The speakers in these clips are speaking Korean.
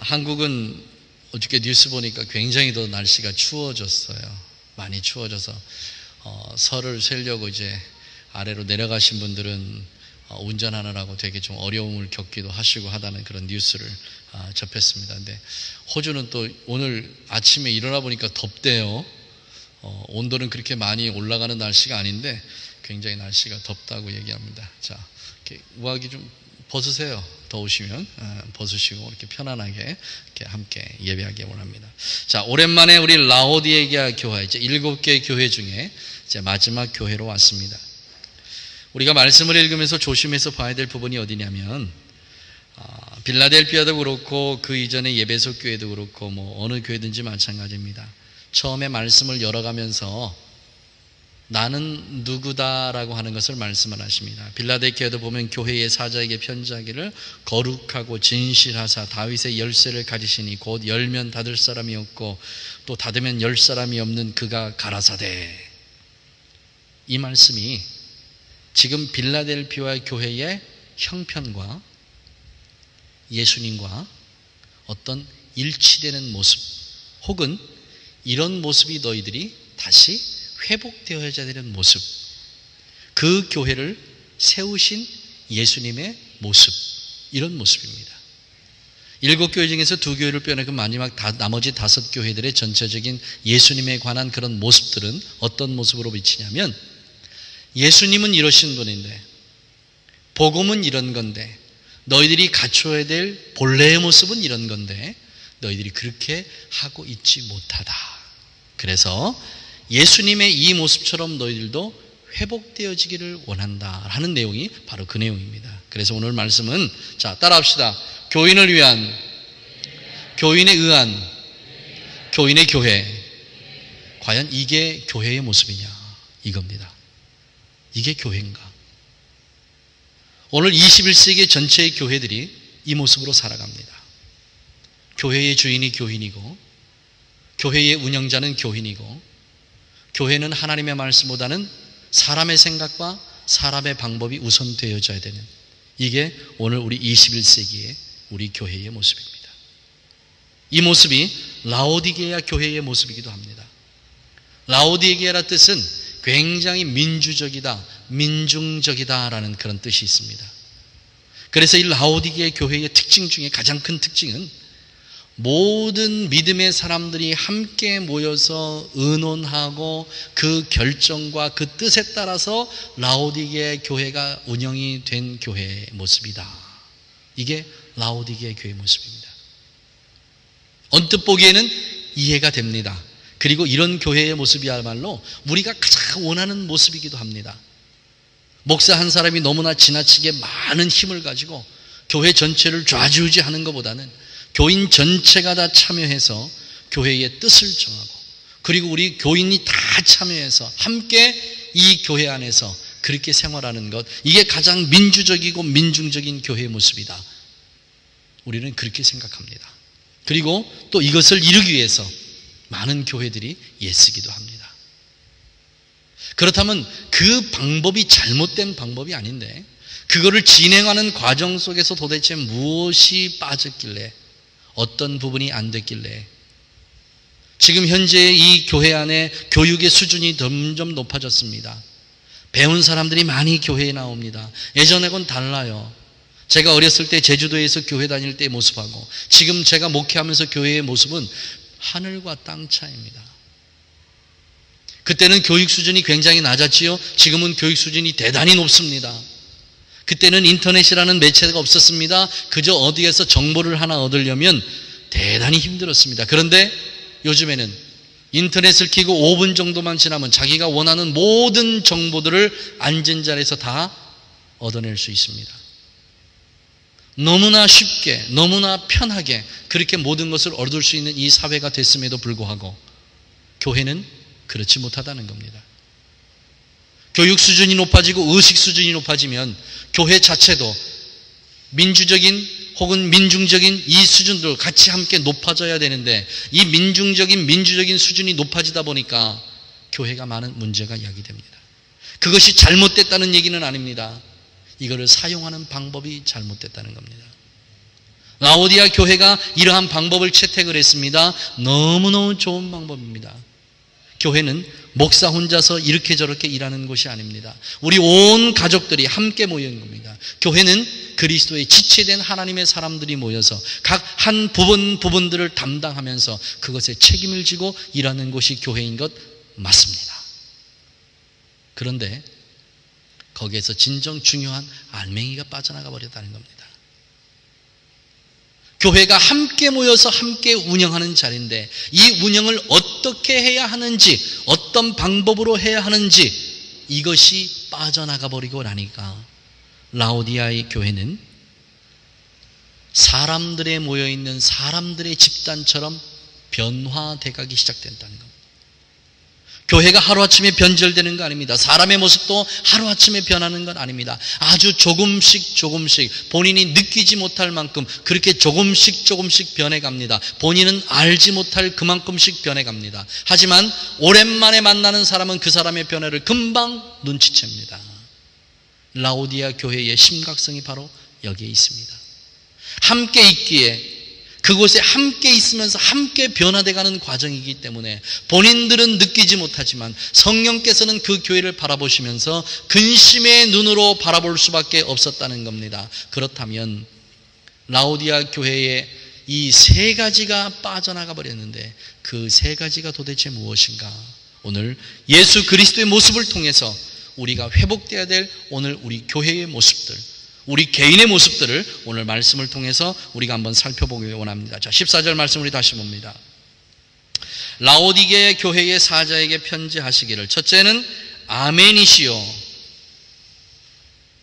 한국은 어저께 뉴스 보니까 굉장히 더 날씨가 추워졌어요. 많이 추워져서 설을 쇠려고 이제 아래로 내려가신 분들은 운전하느라고 되게 좀 어려움을 겪기도 하시고 하다는 그런 뉴스를 접했습니다. 근데 호주는 또 오늘 아침에 일어나 보니까 덥대요. 온도는 그렇게 많이 올라가는 날씨가 아닌데 굉장히 날씨가 덥다고 얘기합니다. 자, 이렇게 우아기 좀 벗으세요. 더우시면 벗으시고 이렇게 편안하게 이렇게 함께 예배하기 원합니다. 자, 오랜만에 우리 라오디게아 교회, 이제 7개의 교회 중에 이제 마지막 교회로 왔습니다. 우리가 말씀을 읽으면서 조심해서 봐야 될 부분이 어디냐면 빌라델피아도 그렇고 그 이전에 예배소 교회도 그렇고 뭐 어느 교회든지 마찬가지입니다. 처음에 말씀을 열어가면서 나는 누구다라고 하는 것을 말씀을 하십니다. 빌라델피아도 보면 교회의 사자에게 편지하기를 거룩하고 진실하사 다윗의 열쇠를 가지시니 곧 열면 닫을 사람이 없고 또 닫으면 열 사람이 없는 그가 가라사대. 이 말씀이 지금 빌라델피아 교회의 형편과 예수님과 어떤 일치되는 모습 혹은 이런 모습이 너희들이 다시 회복되어야 되는 모습, 그 교회를 세우신 예수님의 모습, 이런 모습입니다. 7교회 중에서 2교회를 빼놓고 마지막 나머지 5교회들의 전체적인 예수님에 관한 그런 모습들은 어떤 모습으로 비치냐면 예수님은 이러신 분인데 복음은 이런 건데 너희들이 갖춰야 될 본래의 모습은 이런 건데 너희들이 그렇게 하고 있지 못하다. 그래서 예수님의 이 모습처럼 너희들도 회복되어지기를 원한다 하는 내용이 바로 그 내용입니다. 그래서 오늘 말씀은 자 따라합시다. 교인을 위한, 교인에 의한, 교인의 교회. 과연 이게 교회의 모습이냐 이겁니다. 이게 교회인가? 오늘 21세기 전체의 교회들이 이 모습으로 살아갑니다. 교회의 주인이 교인이고 교회의 운영자는 교인이고 교회는 하나님의 말씀보다는 사람의 생각과 사람의 방법이 우선되어져야 되는, 이게 오늘 우리 21세기의 우리 교회의 모습입니다. 이 모습이 라오디게아 교회의 모습이기도 합니다. 라오디게아라 뜻은 굉장히 민주적이다, 민중적이다라는 그런 뜻이 있습니다. 그래서 이 라오디게아 교회의 특징 중에 가장 큰 특징은 모든 믿음의 사람들이 함께 모여서 의논하고 그 결정과 그 뜻에 따라서 라오디게아 교회가 운영이 된 교회의 모습이다. 이게 라오디게아 교회의 모습입니다. 언뜻 보기에는 이해가 됩니다. 그리고 이런 교회의 모습이야말로 우리가 가장 원하는 모습이기도 합니다. 목사 한 사람이 너무나 지나치게 많은 힘을 가지고 교회 전체를 좌지우지하는 것보다는 교인 전체가 다 참여해서 교회의 뜻을 정하고 그리고 우리 교인이 다 참여해서 함께 이 교회 안에서 그렇게 생활하는 것, 이게 가장 민주적이고 민중적인 교회의 모습이다. 우리는 그렇게 생각합니다. 그리고 또 이것을 이루기 위해서 많은 교회들이 애쓰기도 합니다. 그렇다면 그 방법이 잘못된 방법이 아닌데 그거를 진행하는 과정 속에서 도대체 무엇이 빠졌길래, 어떤 부분이 안 됐길래 지금 현재 이 교회 안에 교육의 수준이 점점 높아졌습니다. 배운 사람들이 많이 교회에 나옵니다. 예전하고는 달라요. 제가 어렸을 때 제주도에서 교회 다닐 때의 모습하고 지금 제가 목회하면서 교회의 모습은 하늘과 땅 차이입니다. 그때는 교육 수준이 굉장히 낮았지요. 지금은 교육 수준이 대단히 높습니다. 그때는 인터넷이라는 매체가 없었습니다. 그저 어디에서 정보를 하나 얻으려면 대단히 힘들었습니다. 그런데 요즘에는 인터넷을 켜고 5분 정도만 지나면 자기가 원하는 모든 정보들을 앉은 자리에서 다 얻어낼 수 있습니다. 너무나 쉽게, 너무나 편하게 그렇게 모든 것을 얻을 수 있는 이 사회가 됐음에도 불구하고 교회는 그렇지 못하다는 겁니다. 교육 수준이 높아지고 의식 수준이 높아지면 교회 자체도 민주적인 혹은 민중적인 이 수준들 같이 함께 높아져야 되는데 이 민중적인 민주적인 수준이 높아지다 보니까 교회가 많은 문제가 야기됩니다. 그것이 잘못됐다는 얘기는 아닙니다. 이거를 사용하는 방법이 잘못됐다는 겁니다. 라오디아 교회가 이러한 방법을 채택을 했습니다. 너무너무 좋은 방법입니다. 교회는 목사 혼자서 이렇게 저렇게 일하는 곳이 아닙니다. 우리 온 가족들이 함께 모인 겁니다. 교회는 그리스도의 지체된 하나님의 사람들이 모여서 각 한 부분들을 담당하면서 그것에 책임을 지고 일하는 곳이 교회인 것 맞습니다. 그런데 거기에서 진정 중요한 알맹이가 빠져나가 버렸다는 겁니다. 교회가 함께 모여서 함께 운영하는 자리인데 이 운영을 어떻게 해야 하는지, 어떤 방법으로 해야 하는지 이것이 빠져나가 버리고 나니까 라오디아의 교회는 사람들에 모여있는 사람들의 집단처럼 변화돼 가기 시작된다는 겁니다. 교회가 하루아침에 변절되는 거 아닙니다. 사람의 모습도 하루아침에 변하는 건 아닙니다. 아주 조금씩 본인이 느끼지 못할 만큼 그렇게 조금씩 변해갑니다. 본인은 알지 못할 그만큼씩 변해갑니다. 하지만 오랜만에 만나는 사람은 그 사람의 변화를 금방 눈치챕니다. 라오디아 교회의 심각성이 바로 여기에 있습니다. 함께 있기에 그곳에 함께 있으면서 함께 변화돼가는 과정이기 때문에 본인들은 느끼지 못하지만 성령께서는 그 교회를 바라보시면서 근심의 눈으로 바라볼 수밖에 없었다는 겁니다. 그렇다면 라오디아 교회의 이 세 가지가 빠져나가 버렸는데 그 세 가지가 도대체 무엇인가? 오늘 예수 그리스도의 모습을 통해서 우리가 회복돼야 될 오늘 우리 교회의 모습들, 우리 개인의 모습들을 오늘 말씀을 통해서 우리가 한번 살펴보기 원합니다. 자, 14절 말씀 우리 다시 봅니다. 라오디게 교회의 사자에게 편지하시기를 첫째는 아멘이시요.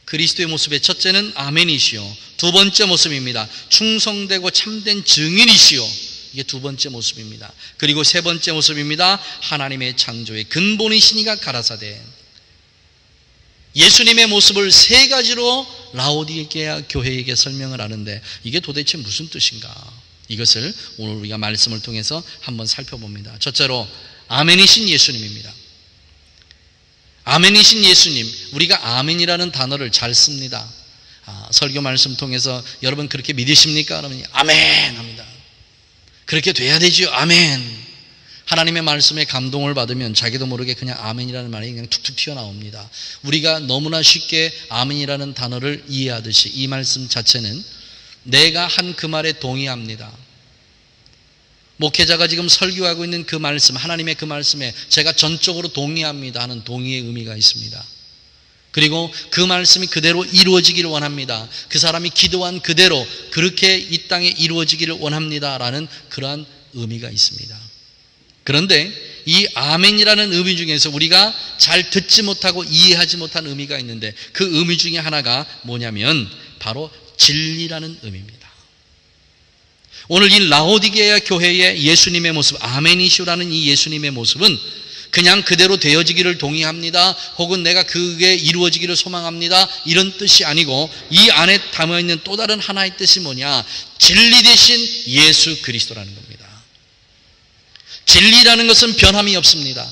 그리스도의 모습의 첫째는 아멘이시요. 두 번째 모습입니다. 충성되고 참된 증인이시요. 이게 두 번째 모습입니다. 그리고 세 번째 모습입니다. 하나님의 창조의 근본이시니가 가라사대. 예수님의 모습을 세 가지로 라오디게아 교회에게 설명을 하는데 이게 도대체 무슨 뜻인가? 이것을 오늘 우리가 말씀을 통해서 한번 살펴봅니다. 첫째로 아멘이신 예수님입니다. 아멘이신 예수님, 우리가 아멘이라는 단어를 잘 씁니다. 설교 말씀 통해서 여러분 그렇게 믿으십니까? 그러면 아멘 합니다. 그렇게 돼야 되죠. 아멘. 하나님의 말씀에 감동을 받으면 자기도 모르게 그냥 아멘이라는 말이 그냥 툭툭 튀어나옵니다. 우리가 너무나 쉽게 아멘이라는 단어를 이해하듯이 이 말씀 자체는 내가 한 그 말에 동의합니다. 목회자가 지금 설교하고 있는 그 말씀, 하나님의 그 말씀에 제가 전적으로 동의합니다 하는 동의의 의미가 있습니다. 그리고 그 말씀이 그대로 이루어지기를 원합니다. 그 사람이 기도한 그대로 그렇게 이 땅에 이루어지기를 원합니다라는 그러한 의미가 있습니다. 그런데 이 아멘이라는 의미 중에서 우리가 잘 듣지 못하고 이해하지 못한 의미가 있는데 그 의미 중에 하나가 뭐냐면 바로 진리라는 의미입니다. 오늘 이 라오디게아 교회의 예수님의 모습, 아멘이시라는 이 예수님의 모습은 그냥 그대로 되어지기를 동의합니다. 혹은 내가 그게 이루어지기를 소망합니다. 이런 뜻이 아니고 이 안에 담아있는 또 다른 하나의 뜻이 뭐냐? 진리 대신 예수 그리스도라는 겁니다. 진리라는 것은 변함이 없습니다.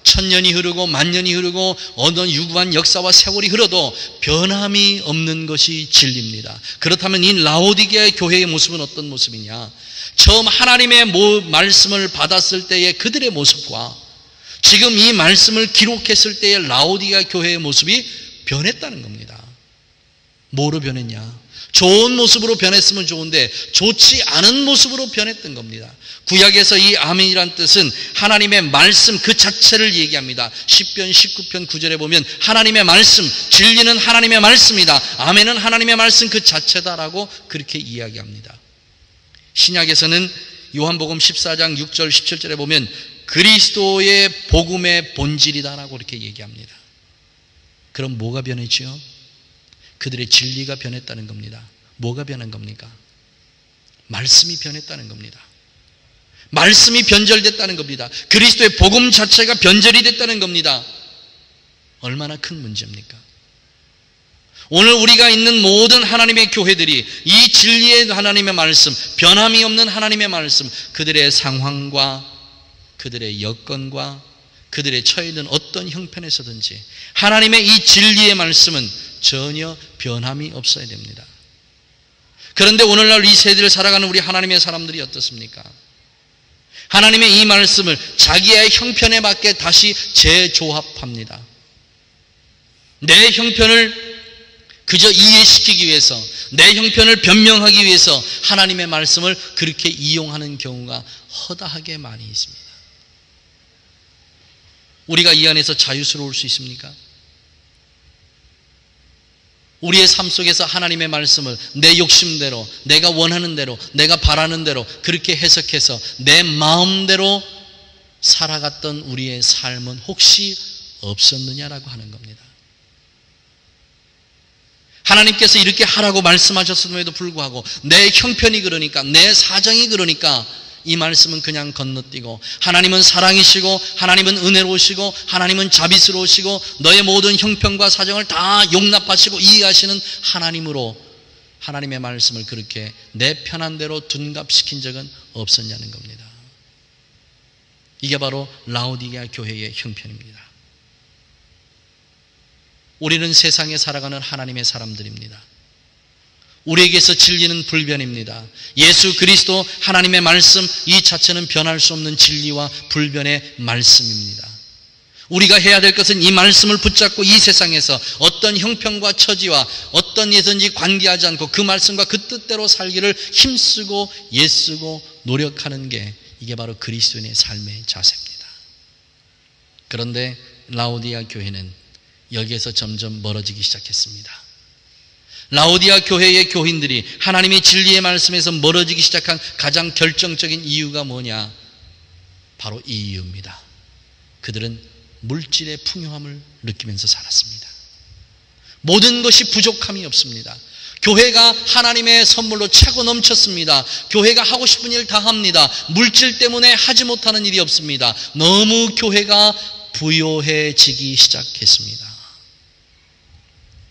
천년이 흐르고 만년이 흐르고 어떤 유구한 역사와 세월이 흘러도 변함이 없는 것이 진리입니다. 그렇다면 이 라오디게아 교회의 모습은 어떤 모습이냐? 처음 하나님의 말씀을 받았을 때의 그들의 모습과 지금 이 말씀을 기록했을 때의 라오디게아 교회의 모습이 변했다는 겁니다. 뭐로 변했냐? 좋은 모습으로 변했으면 좋은데 좋지 않은 모습으로 변했던 겁니다. 구약에서 이 아멘이란 뜻은 하나님의 말씀 그 자체를 얘기합니다. 시편 19편 9절에 보면 하나님의 말씀, 진리는 하나님의 말씀이다. 아멘은 하나님의 말씀 그 자체다라고 그렇게 이야기합니다. 신약에서는 요한복음 14장 6절 17절에 보면 그리스도의 복음의 본질이다라고 이렇게 얘기합니다. 그럼 뭐가 변했지요? 그들의 진리가 변했다는 겁니다. 뭐가 변한 겁니까? 말씀이 변했다는 겁니다. 말씀이 변절됐다는 겁니다. 그리스도의 복음 자체가 변절이 됐다는 겁니다. 얼마나 큰 문제입니까? 오늘 우리가 있는 모든 하나님의 교회들이 이 진리의 하나님의 말씀, 변함이 없는 하나님의 말씀, 그들의 상황과 그들의 여건과 그들의 처해 있는 어떤 형편에서든지 하나님의 이 진리의 말씀은 전혀 변함이 없어야 됩니다. 그런데 오늘날 이 세대를 살아가는 우리 하나님의 사람들이 어떻습니까? 하나님의 이 말씀을 자기의 형편에 맞게 다시 재조합합니다. 내 형편을 그저 이해시키기 위해서, 내 형편을 변명하기 위해서 하나님의 말씀을 그렇게 이용하는 경우가 허다하게 많이 있습니다. 우리가 이 안에서 자유스러울 수 있습니까? 우리의 삶 속에서 하나님의 말씀을 내 욕심대로, 내가 원하는 대로, 내가 바라는 대로 그렇게 해석해서 내 마음대로 살아갔던 우리의 삶은 혹시 없었느냐라고 하는 겁니다. 하나님께서 이렇게 하라고 말씀하셨음에도 불구하고 내 형편이 그러니까, 내 사정이 그러니까 이 말씀은 그냥 건너뛰고, 하나님은 사랑이시고 하나님은 은혜로우시고 하나님은 자비스러우시고 너의 모든 형편과 사정을 다 용납하시고 이해하시는 하나님으로 하나님의 말씀을 그렇게 내 편한 대로 둔갑시킨 적은 없었냐는 겁니다. 이게 바로 라오디게아 교회의 형편입니다. 우리는 세상에 살아가는 하나님의 사람들입니다. 우리에게서 진리는 불변입니다. 예수 그리스도 하나님의 말씀 이 자체는 변할 수 없는 진리와 불변의 말씀입니다. 우리가 해야 될 것은 이 말씀을 붙잡고 이 세상에서 어떤 형편과 처지와 어떤 예든지 관계하지 않고 그 말씀과 그 뜻대로 살기를 힘쓰고 애쓰고 노력하는 게 이게 바로 그리스도인의 삶의 자세입니다. 그런데 라오디게아 교회는 여기에서 점점 멀어지기 시작했습니다. 라오디게아 교회의 교인들이 하나님의 진리의 말씀에서 멀어지기 시작한 가장 결정적인 이유가 뭐냐? 바로 이 이유입니다. 그들은 물질의 풍요함을 느끼면서 살았습니다. 모든 것이 부족함이 없습니다. 교회가 하나님의 선물로 차고 넘쳤습니다. 교회가 하고 싶은 일 다 합니다. 물질 때문에 하지 못하는 일이 없습니다. 너무 교회가 부요해지기 시작했습니다.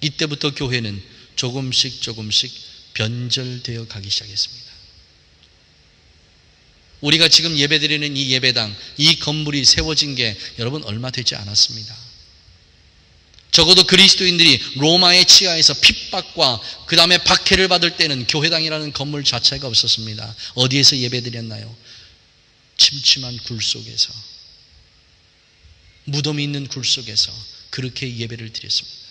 이때부터 교회는 조금씩 변절되어 가기 시작했습니다. 우리가 지금 예배드리는 이 예배당, 이 건물이 세워진 게 여러분 얼마 되지 않았습니다. 적어도 그리스도인들이 로마의 치하에서 핍박과 그 다음에 박해를 받을 때는 교회당이라는 건물 자체가 없었습니다. 어디에서 예배드렸나요? 침침한 굴 속에서, 무덤이 있는 굴 속에서 그렇게 예배를 드렸습니다.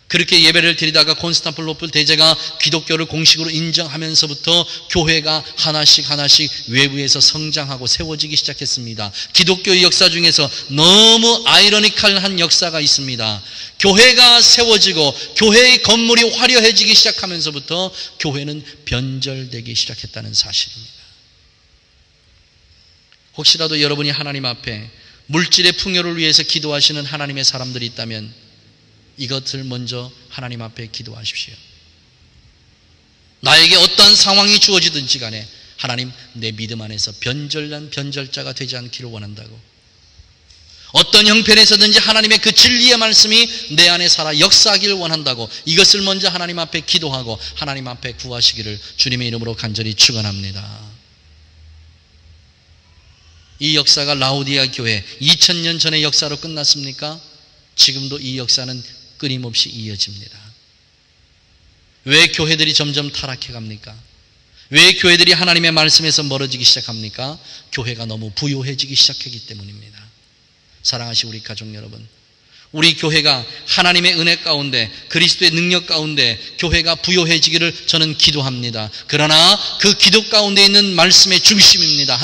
그렇게 예배를 드리다가 콘스탄티노플 대제가 기독교를 공식으로 인정하면서부터 교회가 하나씩 외부에서 성장하고 세워지기 시작했습니다. 기독교의 역사 중에서 너무 아이러니컬한 역사가 있습니다. 교회가 세워지고 교회의 건물이 화려해지기 시작하면서부터 교회는 변절되기 시작했다는 사실입니다. 혹시라도 여러분이 하나님 앞에 물질의 풍요를 위해서 기도하시는 하나님의 사람들이 있다면 이것을 먼저 하나님 앞에 기도하십시오. 나에게 어떤 상황이 주어지든지 간에 하나님, 내 믿음 안에서 변절난 변절자가 되지 않기를 원한다고, 어떤 형편에서든지 하나님의 그 진리의 말씀이 내 안에 살아 역사하기를 원한다고 이것을 먼저 하나님 앞에 기도하고 하나님 앞에 구하시기를 주님의 이름으로 간절히 축원합니다. 이 역사가 라오디게아 교회 2000년 전의 역사로 끝났습니까? 지금도 이 역사는 끊임없이 이어집니다. 왜 교회들이 점점 타락해 갑니까? 왜 교회들이 하나님의 말씀에서 멀어지기 시작합니까? 교회가 너무 부요해지기 시작했기 때문입니다. 사랑하시는 우리 가족 여러분, 우리 교회가 하나님의 은혜 가운데, 그리스도의 능력 가운데 교회가 부요해지기를 저는 기도합니다. 그러나 그 기도 가운데 있는 말씀의 중심입니다.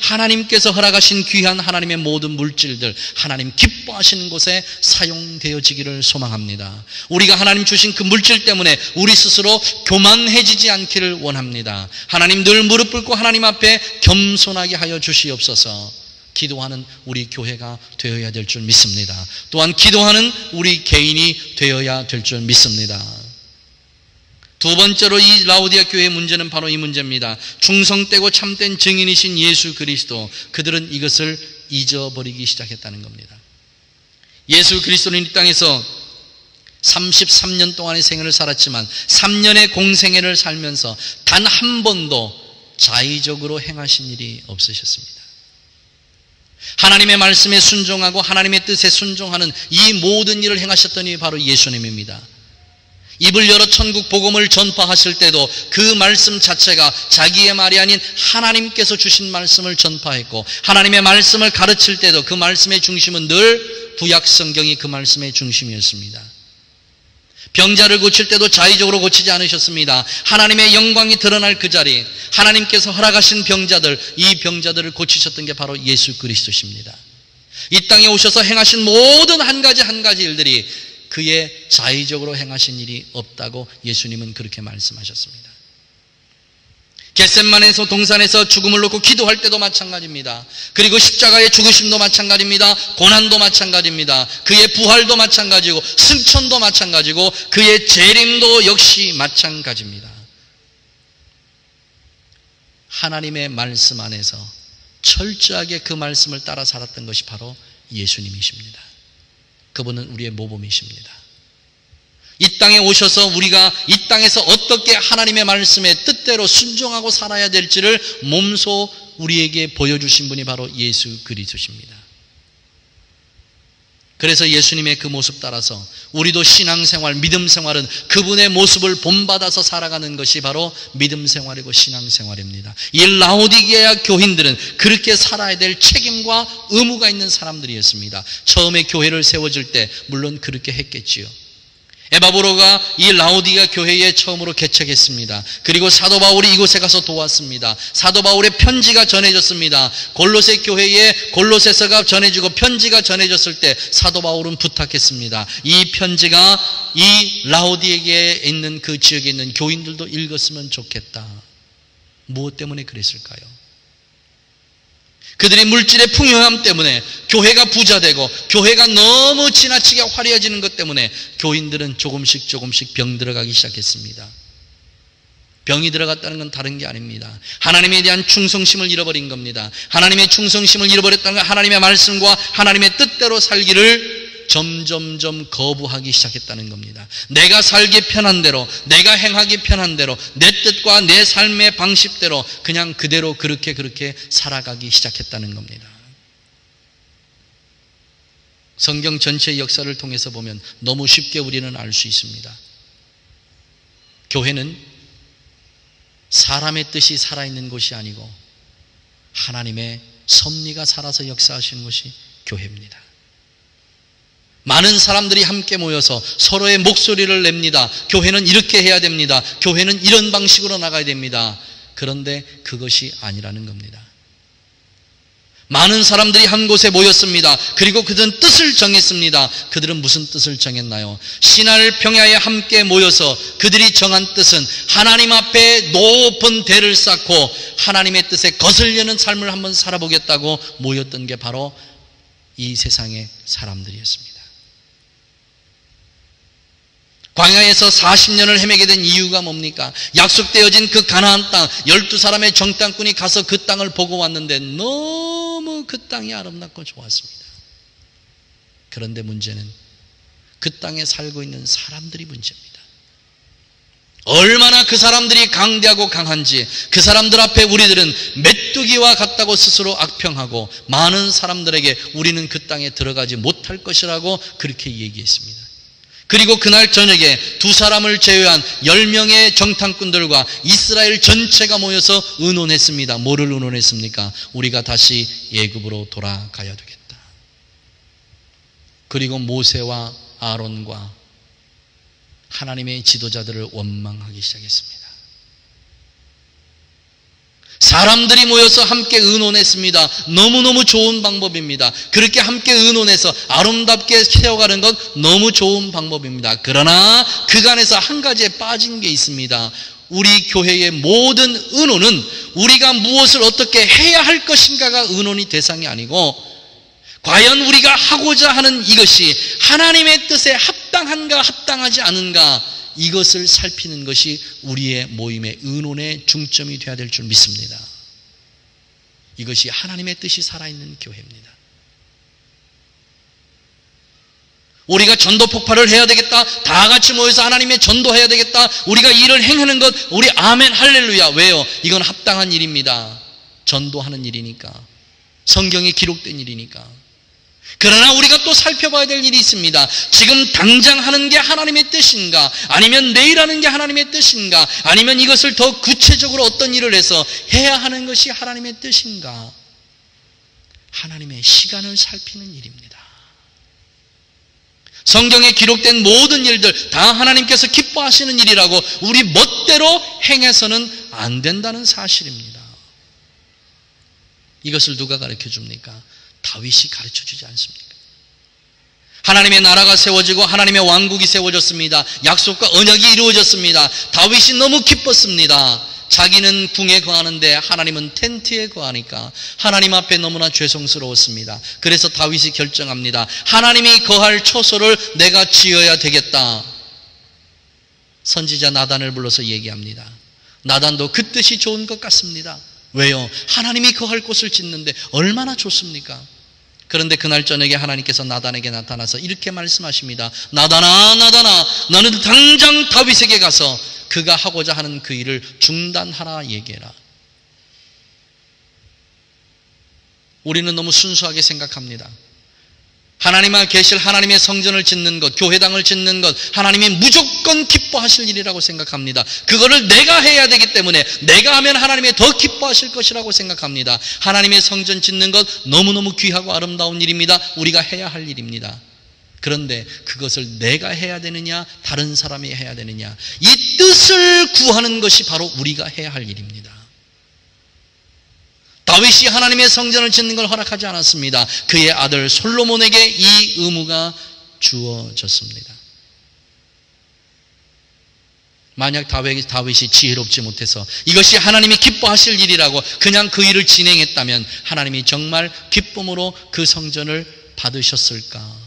하나님께서 허락하신 귀한 하나님의 모든 물질들, 하나님 기뻐하시는 곳에 사용되어지기를 소망합니다. 우리가 하나님 주신 그 물질 때문에 우리 스스로 교만해지지 않기를 원합니다. 하나님 늘 무릎 꿇고 하나님 앞에 겸손하게 하여 주시옵소서. 기도하는 우리 교회가 되어야 될 줄 믿습니다. 또한 기도하는 우리 개인이 되어야 될 줄 믿습니다. 두 번째로 이 라오디게아 교회의 문제는 바로 이 문제입니다. 충성되고 참된 증인이신 예수 그리스도, 그들은 이것을 잊어버리기 시작했다는 겁니다. 예수 그리스도는 이 땅에서 33년 동안의 생애를 살았지만 3년의 공생애를 살면서 단 한 번도 자의적으로 행하신 일이 없으셨습니다. 하나님의 말씀에 순종하고 하나님의 뜻에 순종하는 이 모든 일을 행하셨던 이가 바로 예수님입니다. 입을 열어 천국 복음을 전파하실 때도 그 말씀 자체가 자기의 말이 아닌 하나님께서 주신 말씀을 전파했고, 하나님의 말씀을 가르칠 때도 그 말씀의 중심은 늘 구약 성경이 그 말씀의 중심이었습니다. 병자를 고칠 때도 자의적으로 고치지 않으셨습니다. 하나님의 영광이 드러날 그 자리, 하나님께서 허락하신 병자들, 이 병자들을 고치셨던 게 바로 예수 그리스도십니다. 이 땅에 오셔서 행하신 모든 한 가지 일들이 그의 자의적으로 행하신 일이 없다고 예수님은 그렇게 말씀하셨습니다. 겟셋마네에서 동산에서 죽음을 놓고 기도할 때도 마찬가지입니다. 그리고 십자가의 죽으심도 마찬가지입니다. 고난도 마찬가지입니다. 그의 부활도 마찬가지고 승천도 마찬가지고 그의 재림도 역시 마찬가지입니다. 하나님의 말씀 안에서 철저하게 그 말씀을 따라 살았던 것이 바로 예수님이십니다. 그분은 우리의 모범이십니다. 이 땅에 오셔서 우리가 이 땅에서 어떻게 하나님의 말씀에 뜻대로 순종하고 살아야 될지를 몸소 우리에게 보여주신 분이 바로 예수 그리스도십니다. 그래서 예수님의 그 모습 따라서 우리도 신앙생활, 믿음생활은 그분의 모습을 본받아서 살아가는 것이 바로 믿음생활이고 신앙생활입니다. 이 라오디게아 교인들은 그렇게 살아야 될 책임과 의무가 있는 사람들이었습니다. 처음에 교회를 세워질 때 물론 그렇게 했겠지요. 에바브로가 이 라오디게아 교회에 처음으로 개척했습니다. 그리고 사도 바울이 이곳에 가서 도왔습니다. 사도 바울의 편지가 전해졌습니다. 골로새 교회에 골로새서가 전해지고 편지가 전해졌을 때 사도 바울은 부탁했습니다. 이 편지가 이 라오디게아에 있는 그 지역에 있는 교인들도 읽었으면 좋겠다. 무엇 때문에 그랬을까요? 그들이 물질의 풍요함 때문에, 교회가 부자되고 교회가 너무 지나치게 화려해지는 것 때문에 교인들은 조금씩 병 들어가기 시작했습니다. 병이 들어갔다는 건 다른 게 아닙니다. 하나님에 대한 충성심을 잃어버린 겁니다. 하나님의 충성심을 잃어버렸다는 건 하나님의 말씀과 하나님의 뜻대로 살기를 점점점 거부하기 시작했다는 겁니다. 내가 살기 편한 대로, 내가 행하기 편한 대로, 내 뜻과 내 삶의 방식대로 그냥 그대로 그렇게 살아가기 시작했다는 겁니다. 성경 전체의 역사를 통해서 보면 너무 쉽게 우리는 알 수 있습니다. 교회는 사람의 뜻이 살아있는 곳이 아니고 하나님의 섭리가 살아서 역사하시는 것이 교회입니다. 많은 사람들이 함께 모여서 서로의 목소리를 냅니다. 교회는 이렇게 해야 됩니다. 교회는 이런 방식으로 나가야 됩니다. 그런데 그것이 아니라는 겁니다. 많은 사람들이 한 곳에 모였습니다. 그리고 그들은 뜻을 정했습니다. 그들은 무슨 뜻을 정했나요? 신할 평야에 함께 모여서 그들이 정한 뜻은 하나님 앞에 높은 대를 쌓고 하나님의 뜻에 거슬리는 삶을 한번 살아보겠다고 모였던 게 바로 이 세상의 사람들이었습니다. 광야에서 40년을 헤매게 된 이유가 뭡니까? 약속되어진 그 가나안 땅, 12사람의 정탐꾼이 가서 그 땅을 보고 왔는데 너무 그 땅이 아름답고 좋았습니다. 그런데 문제는 그 땅에 살고 있는 사람들이 문제입니다. 얼마나 그 사람들이 강대하고 강한지, 그 사람들 앞에 우리들은 메뚜기와 같다고 스스로 악평하고 많은 사람들에게 우리는 그 땅에 들어가지 못할 것이라고 그렇게 얘기했습니다. 그리고 그날 저녁에 두 사람을 제외한 10명의 정탐꾼들과 이스라엘 전체가 모여서 의논했습니다. 뭐를 의논했습니까? 우리가 다시 애굽으로 돌아가야 되겠다. 그리고 모세와 아론과 하나님의 지도자들을 원망하기 시작했습니다. 사람들이 모여서 함께 의논했습니다. 너무너무 좋은 방법입니다. 그렇게 함께 의논해서 아름답게 세워가는 건 너무 좋은 방법입니다. 그러나 그간에서 한 가지에 빠진 게 있습니다. 우리 교회의 모든 의논은 우리가 무엇을 어떻게 해야 할 것인가가 의논이 대상이 아니고 과연 우리가 하고자 하는 이것이 하나님의 뜻에 합당한가 합당하지 않은가, 이것을 살피는 것이 우리의 모임의 의논의 중점이 되어야 될 줄 믿습니다. 이것이 하나님의 뜻이 살아있는 교회입니다. 우리가 전도 폭발을 해야 되겠다, 다 같이 모여서 하나님의 전도해야 되겠다, 우리가 일을 행하는 것, 우리 아멘 할렐루야. 왜요? 이건 합당한 일입니다. 전도하는 일이니까. 성경에 기록된 일이니까. 그러나 우리가 또 살펴봐야 될 일이 있습니다. 지금 당장 하는 게 하나님의 뜻인가? 아니면 내일 하는 게 하나님의 뜻인가? 아니면 이것을 더 구체적으로 어떤 일을 해서 해야 하는 것이 하나님의 뜻인가? 하나님의 시간을 살피는 일입니다. 성경에 기록된 모든 일들 다 하나님께서 기뻐하시는 일이라고 우리 멋대로 행해서는 안 된다는 사실입니다. 이것을 누가 가르쳐 줍니까? 다윗이 가르쳐 주지 않습니까? 하나님의 나라가 세워지고 하나님의 왕국이 세워졌습니다. 약속과 언약이 이루어졌습니다. 다윗이 너무 기뻤습니다. 자기는 궁에 거하는데 하나님은 텐트에 거하니까 하나님 앞에 너무나 죄송스러웠습니다. 그래서 다윗이 결정합니다. 하나님이 거할 처소를 내가 지어야 되겠다. 선지자 나단을 불러서 얘기합니다. 나단도 그 뜻이 좋은 것 같습니다. 왜요? 하나님이 거할 곳을 짓는데 얼마나 좋습니까? 그런데 그날 저녁에 하나님께서 나단에게 나타나서 이렇게 말씀하십니다. 나단아, 나단아, 너는 당장 다윗에게 가서 그가 하고자 하는 그 일을 중단하라 얘기해라. 우리는 너무 순수하게 생각합니다. 하나님과 계실 하나님의 성전을 짓는 것, 교회당을 짓는 것, 하나님이 무조건 기뻐하실 일이라고 생각합니다. 그거를 내가 해야 되기 때문에 내가 하면 하나님이 더 기뻐하실 것이라고 생각합니다. 하나님의 성전 짓는 것 너무너무 귀하고 아름다운 일입니다. 우리가 해야 할 일입니다. 그런데 그것을 내가 해야 되느냐, 다른 사람이 해야 되느냐, 이 뜻을 구하는 것이 바로 우리가 해야 할 일입니다. 다윗이 하나님의 성전을 짓는 걸 허락하지 않았습니다. 그의 아들 솔로몬에게 이 의무가 주어졌습니다. 만약 다윗이 지혜롭지 못해서 이것이 하나님이 기뻐하실 일이라고 그냥 그 일을 진행했다면 하나님이 정말 기쁨으로 그 성전을 받으셨을까?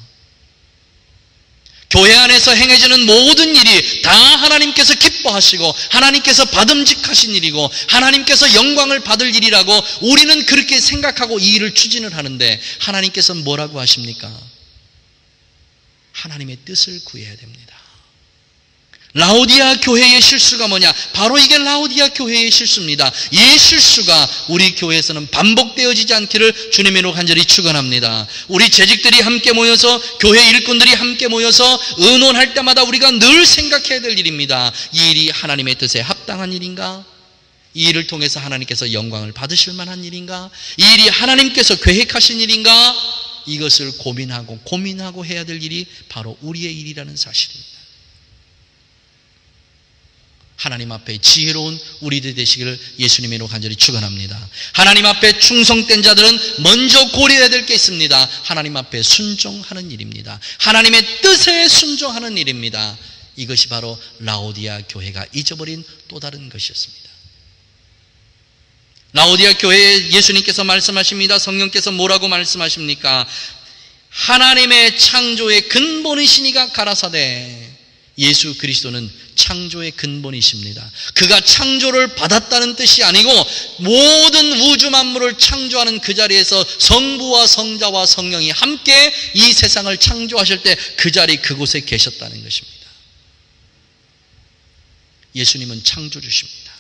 교회 안에서 행해지는 모든 일이 다 하나님께서 기뻐하시고 하나님께서 받음직하신 일이고 하나님께서 영광을 받을 일이라고 우리는 그렇게 생각하고 이 일을 추진을 하는데 하나님께서 뭐라고 하십니까? 하나님의 뜻을 구해야 됩니다. 라오디아 교회의 실수가 뭐냐? 바로 이게 라오디아 교회의 실수입니다. 이 실수가 우리 교회에서는 반복되어지지 않기를 주님으로 간절히 축원합니다. 우리 재직들이 함께 모여서 교회 일꾼들이 함께 모여서 의논할 때마다 우리가 늘 생각해야 될 일입니다. 이 일이 하나님의 뜻에 합당한 일인가? 이 일을 통해서 하나님께서 영광을 받으실 만한 일인가? 이 일이 하나님께서 계획하신 일인가? 이것을 고민하고 해야 될 일이 바로 우리의 일이라는 사실입니다. 하나님 앞에 지혜로운 우리들 되시기를 예수님의 이름으로 간절히 축원합니다. 하나님 앞에 충성된 자들은 먼저 고려해야 될 게 있습니다. 하나님 앞에 순종하는 일입니다. 하나님의 뜻에 순종하는 일입니다. 이것이 바로 라오디아 교회가 잊어버린 또 다른 것이었습니다. 라오디아 교회에 예수님께서 말씀하십니다. 성령께서 뭐라고 말씀하십니까? 하나님의 창조의 근본이시니가 가라사대. 예수 그리스도는 창조의 근본이십니다. 그가 창조를 받았다는 뜻이 아니고 모든 우주 만물을 창조하는 그 자리에서 성부와 성자와 성령이 함께 이 세상을 창조하실 때 그 자리 그곳에 계셨다는 것입니다. 예수님은 창조주십니다.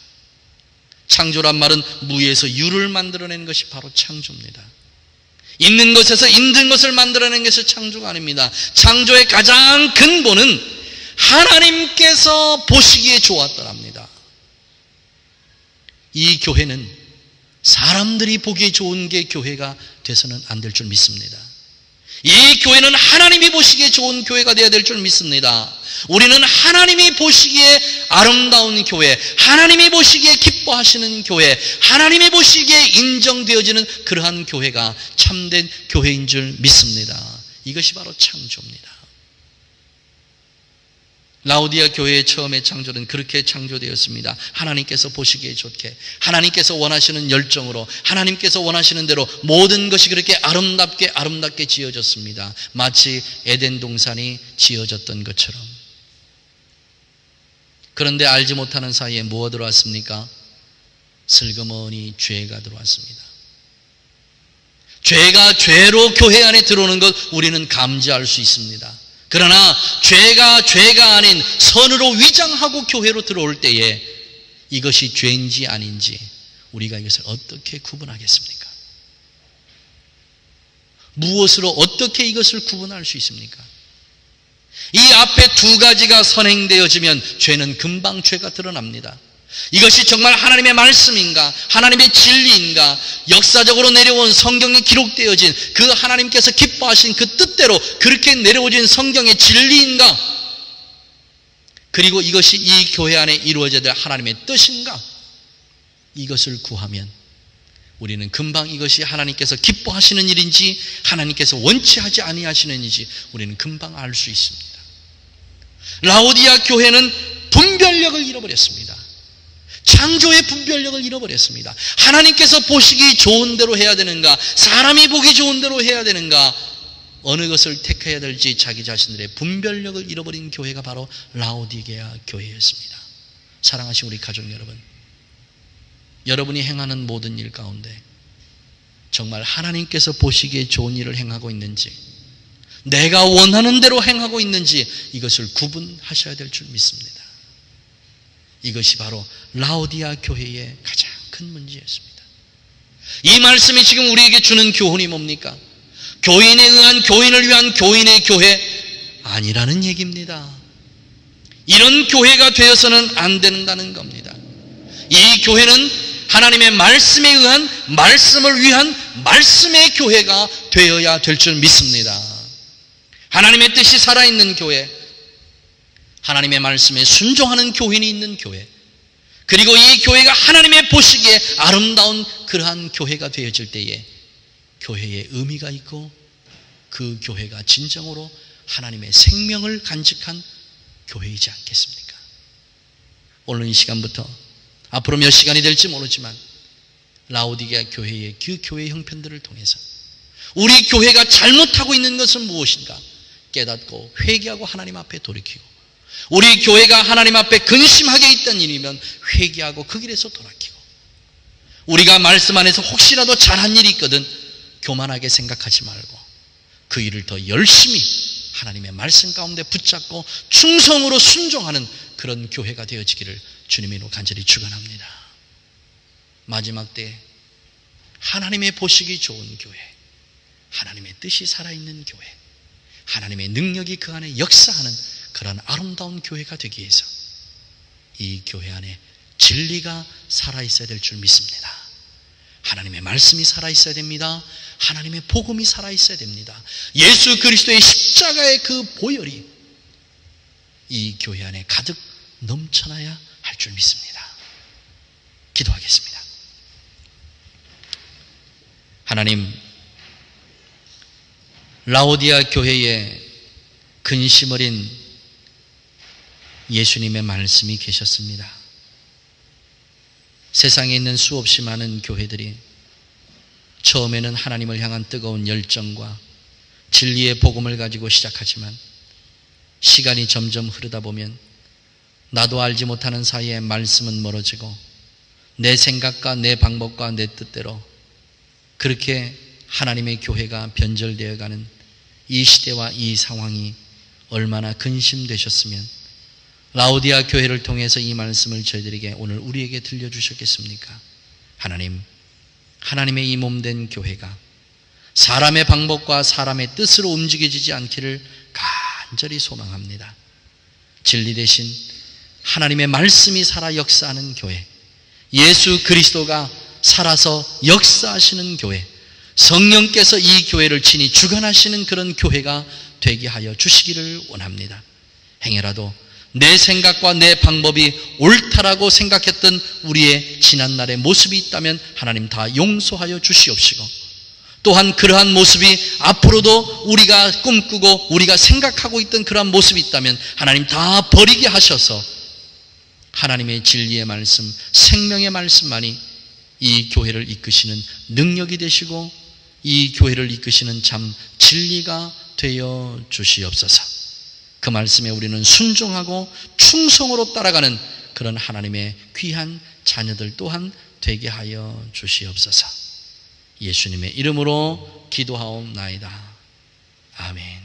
창조란 말은 무에서 유를 만들어낸 것이 바로 창조입니다. 있는 것에서 있는 것을 만들어낸 것이 창조가 아닙니다. 창조의 가장 근본은 하나님께서 보시기에 좋았더랍니다. 이 교회는 사람들이 보기에 좋은 게 교회가 돼서는 안 될 줄 믿습니다. 이 교회는 하나님이 보시기에 좋은 교회가 되어야 될 줄 믿습니다. 우리는 하나님이 보시기에 아름다운 교회, 하나님이 보시기에 기뻐하시는 교회, 하나님이 보시기에 인정되어지는 그러한 교회가 참된 교회인 줄 믿습니다. 이것이 바로 창조입니다. 라오디아 교회의 처음의 창조는 그렇게 창조되었습니다. 하나님께서 보시기에 좋게, 하나님께서 원하시는 열정으로, 하나님께서 원하시는 대로 모든 것이 그렇게 아름답게 지어졌습니다. 마치 에덴 동산이 지어졌던 것처럼. 그런데 알지 못하는 사이에 뭐가 들어왔습니까? 슬그머니 죄가 들어왔습니다. 죄가 죄로 교회 안에 들어오는 것 우리는 감지할 수 있습니다. 그러나 죄가 아닌 선으로 위장하고 교회로 들어올 때에 이것이 죄인지 아닌지 우리가 이것을 어떻게 구분하겠습니까? 무엇으로 어떻게 이것을 구분할 수 있습니까? 이 앞에 두 가지가 선행되어지면 죄는 금방 죄가 드러납니다. 이것이 정말 하나님의 말씀인가, 하나님의 진리인가, 역사적으로 내려온 성경에 기록되어진 그 하나님께서 기뻐하신 그 뜻대로 그렇게 내려오진 성경의 진리인가, 그리고 이것이 이 교회 안에 이루어져야 될 하나님의 뜻인가, 이것을 구하면 우리는 금방 이것이 하나님께서 기뻐하시는 일인지 하나님께서 원치 하지 아니하시는 일인지 우리는 금방 알 수 있습니다. 라오디아 교회는 분별력을 잃어버렸습니다. 창조의 분별력을 잃어버렸습니다. 하나님께서 보시기 좋은 대로 해야 되는가, 사람이 보기 좋은 대로 해야 되는가, 어느 것을 택해야 될지 자기 자신들의 분별력을 잃어버린 교회가 바로 라오디게아 교회였습니다. 사랑하신 우리 가족 여러분, 여러분이 행하는 모든 일 가운데 정말 하나님께서 보시기에 좋은 일을 행하고 있는지, 내가 원하는 대로 행하고 있는지 이것을 구분하셔야 될 줄 믿습니다. 이것이 바로 라오디아 교회의 가장 큰 문제였습니다. 이 말씀이 지금 우리에게 주는 교훈이 뭡니까? 교인에 의한, 교인을 위한 교인의 교회 아니라는 얘기입니다. 이런 교회가 되어서는 안 된다는 겁니다. 이 교회는 하나님의 말씀에 의한, 말씀을 위한 말씀의 교회가 되어야 될 줄 믿습니다. 하나님의 뜻이 살아있는 교회, 하나님의 말씀에 순종하는 교인이 있는 교회, 그리고 이 교회가 하나님의 보시기에 아름다운 그러한 교회가 되어질 때에 교회에 의미가 있고 그 교회가 진정으로 하나님의 생명을 간직한 교회이지 않겠습니까? 오늘 이 시간부터 앞으로 몇 시간이 될지 모르지만 라오디게아 교회의 그 교회 형편들을 통해서 우리 교회가 잘못하고 있는 것은 무엇인가 깨닫고 회개하고 하나님 앞에 돌이키고, 우리 교회가 하나님 앞에 근심하게 있던 일이면 회개하고 그 길에서 돌아키고, 우리가 말씀 안에서 혹시라도 잘한 일이 있거든 교만하게 생각하지 말고 그 일을 더 열심히 하나님의 말씀 가운데 붙잡고 충성으로 순종하는 그런 교회가 되어지기를 주님으로 간절히 축원합니다. 마지막 때 하나님의 보시기 좋은 교회, 하나님의 뜻이 살아있는 교회, 하나님의 능력이 그 안에 역사하는 그런 아름다운 교회가 되기 위해서 이 교회 안에 진리가 살아있어야 될 줄 믿습니다. 하나님의 말씀이 살아있어야 됩니다. 하나님의 복음이 살아있어야 됩니다. 예수 그리스도의 십자가의 그 보혈이 이 교회 안에 가득 넘쳐나야 할 줄 믿습니다. 기도하겠습니다. 하나님, 라오디아 교회에 근심 어린 예수님의 말씀이 계셨습니다. 세상에 있는 수없이 많은 교회들이 처음에는 하나님을 향한 뜨거운 열정과 진리의 복음을 가지고 시작하지만 시간이 점점 흐르다 보면 나도 알지 못하는 사이에 말씀은 멀어지고 내 생각과 내 방법과 내 뜻대로 그렇게 하나님의 교회가 변절되어 가는 이 시대와 이 상황이 얼마나 근심되셨으면 라오디아 교회를 통해서 이 말씀을 저희들에게 오늘 우리에게 들려주셨겠습니까? 하나님, 하나님의 이 몸된 교회가 사람의 방법과 사람의 뜻으로 움직여지지 않기를 간절히 소망합니다. 진리 대신 하나님의 말씀이 살아 역사하는 교회, 예수 그리스도가 살아서 역사하시는 교회, 성령께서 이 교회를 친히 주관하시는 그런 교회가 되게 하여 주시기를 원합니다. 행여라도 내 생각과 내 방법이 옳다라고 생각했던 우리의 지난날의 모습이 있다면 하나님 다 용서하여 주시옵시고, 또한 그러한 모습이 앞으로도 우리가 꿈꾸고 우리가 생각하고 있던 그러한 모습이 있다면 하나님 다 버리게 하셔서 하나님의 진리의 말씀, 생명의 말씀만이 이 교회를 이끄시는 능력이 되시고 이 교회를 이끄시는 참 진리가 되어 주시옵소서. 그 말씀에 우리는 순종하고 충성으로 따라가는 그런 하나님의 귀한 자녀들 또한 되게 하여 주시옵소서. 예수님의 이름으로 기도하옵나이다. 아멘.